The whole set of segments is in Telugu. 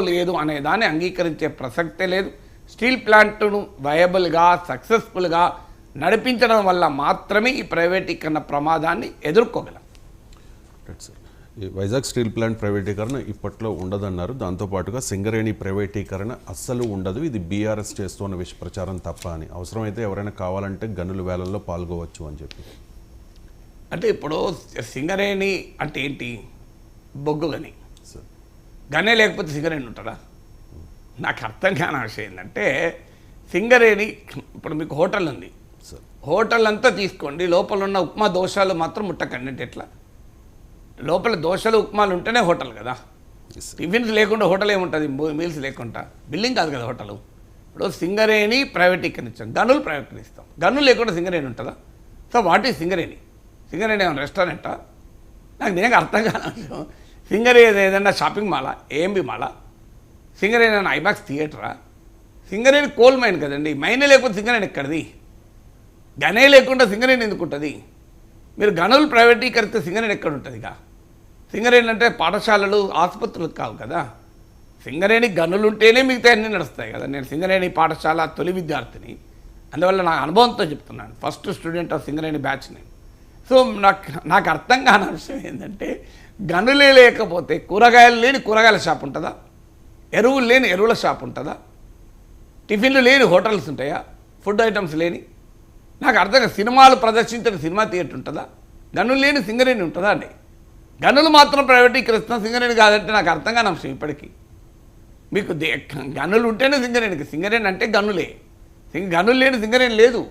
లేదు అనే దాన్ని అంగీకరించే ప్రసక్తే లేదు. స్టీల్ ప్లాంట్ను వయబుల్గా సక్సెస్ఫుల్గా నడిపించడం వల్ల మాత్రమే ఈ ప్రైవేటీకరణ ప్రమాదాన్ని ఎదుర్కోగలం. ఈ వైజాగ్ స్టీల్ ప్లాంట్ ప్రైవేటీకరణ ఇప్పట్లో ఉండదన్నారు. దాంతోపాటుగా సింగరేణి ప్రైవేటీకరణ అస్సలు ఉండదు, ఇది బీఆర్ఎస్ చేస్తున్న ప్రచారం తప్ప అని, అవసరమైతే ఎవరైనా కావాలంటే గనుల వేలల్లో పాల్గొవచ్చు అని చెప్పి. అంటే ఇప్పుడు సింగరేణి అంటే ఏంటి? బొగ్గు గని. గనే లేకపోతే సింగరేణి ఉంటుందా? నాకు అర్థం కాని విషయం ఏంటంటే సింగరేణి ఇప్పుడు మీకు హోటల్ ఉంది, హోటల్ అంతా తీసుకోండి, లోపల ఉన్న ఉప్మా దోషాలు మాత్రం ముట్టకండి అంటే ఎట్లా? లోపల దోశలు ఉప్మాలు ఉంటేనే హోటల్ కదా. టిఫిన్స్ లేకుండా హోటల్ ఏముంటుంది? మీల్స్ లేకుండా బిల్డింగ్ కాదు కదా హోటల్. ఇప్పుడు సింగరేణి ప్రైవేటీకరించాం, గనులు ప్రైవేటీకరిస్తాం. గనులు లేకుండా సింగరేణి ఉంటుందా? So what is Singareni? Singareni ఏమైనా రెస్టారెంటా? నాకు నేను అర్థం కాదు. సింగరేణి ఏదైనా షాపింగ్ మాలా, ఏఎంబి మాలా? సింగరేణి ఏమైనా ఐమాక్స్ థియేటరా? సింగరేణి కోల్ మైన్ కదండి. మైనే లేకపోతే సింగరేణి ఎక్కడిది? గనే లేకుండా సింగరేణి ఎందుకు ఉంటుంది? మీరు గనులు ప్రైవేటీకరిస్తే సింగరేణి ఎక్కడ ఉంటుంది? ఇక సింగరేణి అంటే పాఠశాలలు ఆసుపత్రులు కావు కదా. సింగరేణి గనులు ఉంటేనే మిగతా అన్నీ నడుస్తాయి కదా. నేను సింగరేణి పాఠశాల తొలి విద్యార్థిని, అందువల్ల నా అనుభవంతో చెప్తున్నాను. First student of Singareni batch నేను. సో నాకు అర్థం కాని విషయం ఏంటంటే గనులే లేకపోతే కూరగాయలు లేని కూరగాయల షాప్ ఉంటుందా? ఎరువులు లేని ఎరువుల షాప్ ఉంటుందా? టిఫిన్లు లేని హోటల్స్ ఉంటాయా? ఫుడ్ ఐటమ్స్ లేని? నాకు అర్థం కాదు. సినిమాలు ప్రదర్శించిన సినిమా థియేటర్ ఉంటుందా? గనులు లేని సింగరేణి ఉంటుందా అండి? గనులు మాత్రం ప్రైవేటీకరిస్తున్నాం, సింగరేణి కాదంటే నాకు అర్థం కాని అంశం ఇప్పటికీ. మీకు గనులు ఉంటేనే సింగరేణికి. సింగరేణి అంటే గనులే. గనులు లేని సింగరేణి లేదు.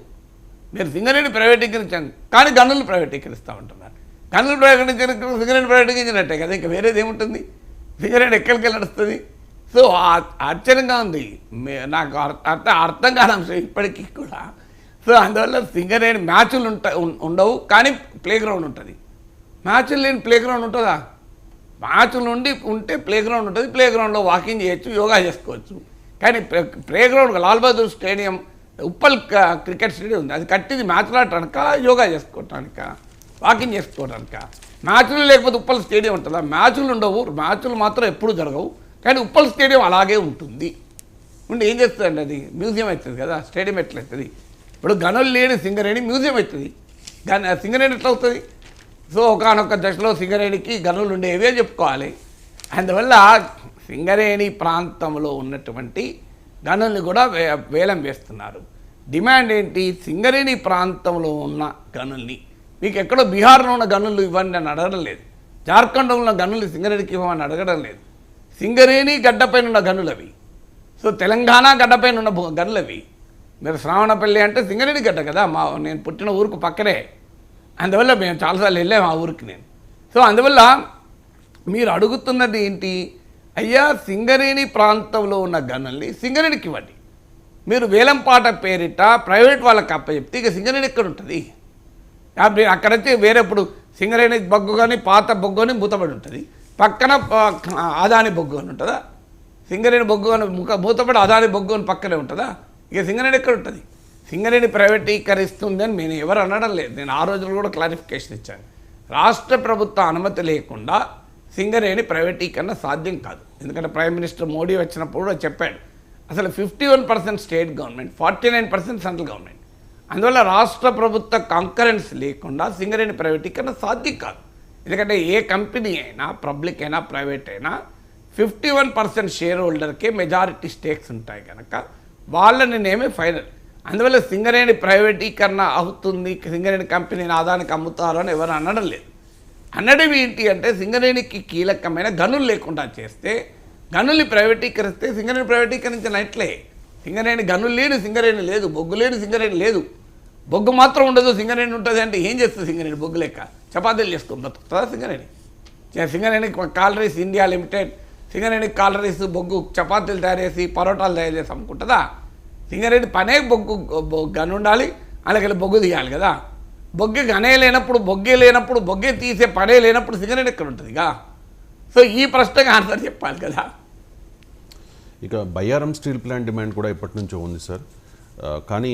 మీరు సింగరేణి ప్రైవేటీకరించాను కానీ గనులు ప్రైవేటీకరిస్తూ ఉంటున్నారు. గనులు ప్రైవేటీకరించిన సింగరేణి ప్రైవేటీకరించినట్టే కదా, ఇంకా వేరేది ఏముంటుంది? సింగరేణి ఎక్కడికి నడుస్తుంది? సో ఆశ్చర్యంగా ఉంది. నాకు అర్థం కాని అంశం ఇప్పటికీ కూడా. సో అందువల్ల సింగరేణి మ్యాచ్లు ఉండవు కానీ ప్లే గ్రౌండ్ ఉంటుంది. మ్యాచ్లు లేని ప్లే గ్రౌండ్ ఉంటుందా? మ్యాచ్లు ఉంటే ప్లే గ్రౌండ్ ఉంటుంది. ప్లే గ్రౌండ్లో వాకింగ్ చేయొచ్చు, యోగా చేసుకోవచ్చు. కానీ play ground Lal Bahadur stadium, Uppal cricket stadium ఉంది, అది కట్టింది మ్యాచ్లు ఆడటానిక, యోగా చేసుకోవటానిక, వాకింగ్ చేసుకోవటానిక. మ్యాచ్లు లేకపోతే ఉప్పల్ స్టేడియం ఉంటుందా? మ్యాచ్లు ఉండవు, మ్యాచ్లు మాత్రం ఎప్పుడు జరగవు. కానీ ఉప్పల్ స్టేడియం అలాగే ఉంటుంది. ఉండి ఏం చేస్తుందండి? అది మ్యూజియం అవుతుంది కదా. స్టేడియం ఎట్లవుతుంది? ఇప్పుడు గనులు లేని సింగరేణి మ్యూజియం అవుతుంది, కానీ సింగరేణి ఎట్లా అవుతుంది? సో ఒకనొక దశలో సింగరేణికి గనులు ఉండేవే చెప్పుకోవాలి. అందువల్ల సింగరేణి ప్రాంతంలో ఉన్నటువంటి గనుల్ని కూడా వేలం వేస్తున్నారు. డిమాండ్ ఏంటి? సింగరేణి ప్రాంతంలో ఉన్న గనుల్ని, మీకు ఎక్కడో బీహార్లో ఉన్న గనులు ఇవ్వండి అని అడగడం లేదు. జార్ఖండ్లో ఉన్న గనులు సింగరేణికి ఇవ్వమని అడగడం లేదు. సింగరేణి గడ్డపైన ఉన్న గనులు అవి. సో తెలంగాణ గడ్డపైన ఉన్న గనులు అవి. మీరు శ్రావణపల్లి అంటే సింగరేణి గడ్డ కదా, నేను పుట్టిన ఊరుకు పక్కనే. అందువల్ల మేము చాలాసార్లు వెళ్ళాము ఆ ఊరికి నేను. సో అందువల్ల మీరు అడుగుతున్నది ఏంటి? అయ్యా సింగరేణి ప్రాంతంలో ఉన్న గనుల్ని సింగరేణికి ఇవ్వండి. మీరు వేలంపాట పేరిట ప్రైవేట్ వాళ్ళకి అప్పచెప్తే ఇక సింగరేణి ఎక్కడ ఉంటుంది? అక్కడైతే వేరే ఇప్పుడు సింగరేణి బొగ్గు కానీ పాత బొగ్గు అని మూతపడి ఉంటుంది, పక్కన అదాని బొగ్గు అని ఉంటుందా? సింగరేణి బొగ్గు అని మూతపడి అదాని బొగ్గు అని పక్కనే ఉంటుందా? ఇక సింగరేణి ఎక్కడ ఉంటుంది? సింగరేణి ప్రైవేటీకరిస్తుంది అని నేను ఎవరు అనడం లేదు. నేను ఆ రోజులు కూడా క్లారిఫికేషన్ ఇచ్చాను. రాష్ట్ర ప్రభుత్వ అనుమతి లేకుండా సింగరేణి ప్రైవేటీకరణ సాధ్యం కాదు. ఎందుకంటే ప్రైమ్ మినిస్టర్ మోడీ వచ్చినప్పుడు కూడా చెప్పాడు, అసలు 51% స్టేట్ గవర్నమెంట్, 49% సెంట్రల్ గవర్నమెంట్. అందువల్ల రాష్ట్ర ప్రభుత్వ కాంకరెన్స్ లేకుండా సింగరేణి ప్రైవేటీకరణ సాధ్యం కాదు. ఎందుకంటే ఏ కంపెనీ అయినా, పబ్లిక్ అయినా ప్రైవేట్ అయినా 51% షేర్ హోల్డర్కే మెజారిటీ స్టేక్స్ ఉంటాయి కనుక వాళ్ళ నిర్ణయమే ఫైనల్. అందువల్ల సింగరేణి ప్రైవేటీకరణ అవుతుంది, సింగరేణి కంపెనీని ఆదానికి అమ్ముతారు అని ఎవరు అనడం లేదు. అనడం ఏంటి అంటే సింగరేణికి కీలకమైన గనులు లేకుండా చేస్తే, గనుల్ని ప్రైవేటీకరిస్తే సింగరేణి ప్రైవేటీకరించినట్లే. సింగరేణి గనులు లేని సింగరేణి లేదు, బొగ్గు లేని సింగరేణి లేదు. బొగ్గు మాత్రం ఉండదు, సింగరేణి ఉంటుంది అంటే ఏం చేస్తుంది సింగరేణి? బొగ్గు లెక్క చపాతీలు చేసుకుని బతుకుతుందా Singareni? Singareni Collieries India Limited, Singareni Collieries బొగ్గు చపాతీలు తయారు చేసి పరోటాలు తయారు చేసి అమ్ముకుంటుందా? సింగరేణి పనే బొగ్గు గను ఉండాలి, అలాగే బొగ్గు తీయాలి కదా. బొగ్గే గనే లేనప్పుడు, బొగ్గే తీసే పనే లేనప్పుడు సింగరేణి ఎక్కడ ఉంటుందిగా? సో ఈ ప్రశ్నకు ఆన్సర్ చెప్పాలి కదా. ఇక బయ్యారం స్టీల్ ప్లాంట్ డిమాండ్ కూడా ఇప్పటి నుంచో ఉంది సార్, కానీ